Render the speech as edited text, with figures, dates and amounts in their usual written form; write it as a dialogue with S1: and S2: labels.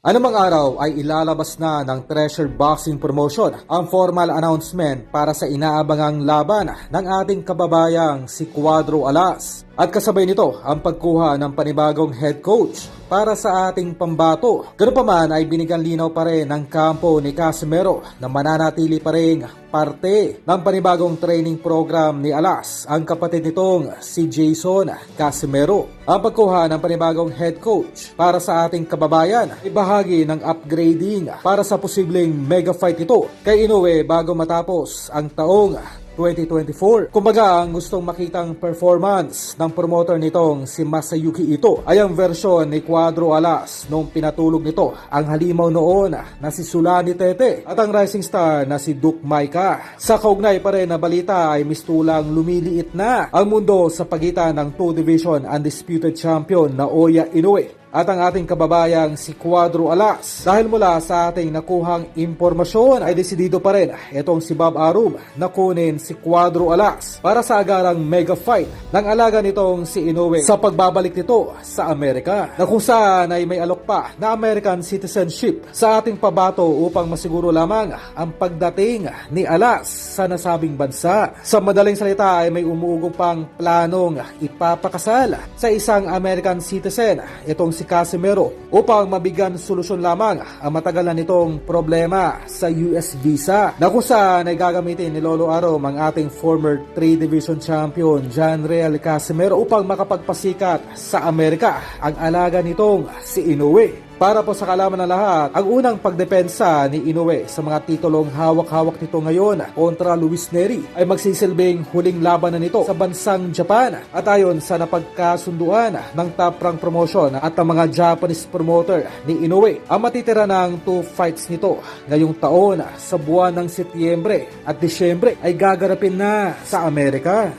S1: Anumang araw ay ilalabas na ng Treasure Boxing Promotion ang formal announcement para sa inaabangang laban ng ating kababayang si Cuadro Alas. At kasabay nito ang pagkuha ng panibagong head coach para sa ating pambato. Ganun pa man ay binigyan linaw pa rin ng kampo ni Casimero na mananatili pa rin parte ng panibagong training program ni Alas, ang kapatid nitong si Jason Casimero. Ang pagkuha ng panibagong head coach para sa ating kababayan ay bahagi ng upgrading para sa posibleng mega fight ito kay Inoue bago matapos ang taong 2024. Kumbaga, ang gustong makitang performance ng promoter nitong si Masayuki Ito ay ang versyon ni Cuadro Alas nung pinatulog nito ang halimaw noon na si Sulani Tete at ang rising star na si Duke Maika. Sa kaugnay pa rin na balita ay mistulang lumiliit na ang mundo sa pagitan ng 2 division undisputed champion na Oya Inoue at ang ating kababayang si Cuadro Alas. Dahil mula sa ating nakuhang impormasyon ay desidido pa rin itong si Bob Arum na kunin si Cuadro Alas para sa agarang mega fight ng alaga nitong si Inoue sa pagbabalik nito sa Amerika, na kung saan ay may alok pa na American citizenship sa ating pabato upang masiguro lamang ang pagdating ni Alas sa nasabing bansa. Sa madaling salita ay may umuugong pang planong ipapakasal sa isang American citizen itong si Casimero upang mabigyan solusyon lamang ang matagal na nitong problema sa US visa, na kung saan ay gagamitin ni Lolo Arum ang ating former 3 division champion John Real Casimero upang makapagpasikat sa Amerika ang alaga nitong si Inoue. Para po sa kalaman ng lahat, ang unang pagdepensa ni Inoue sa mga titulong hawak-hawak nito ngayon kontra Luis Neri ay magsisilbing huling laban na nito sa bansang Japan. At ayon sa napagkasunduan ng Top Rank Promotion at ang mga Japanese promoter ni Inoue, ang matitira ng 2 fights nito ngayong taon sa buwan ng Setyembre at Disyembre ay gagarapin na sa Amerika.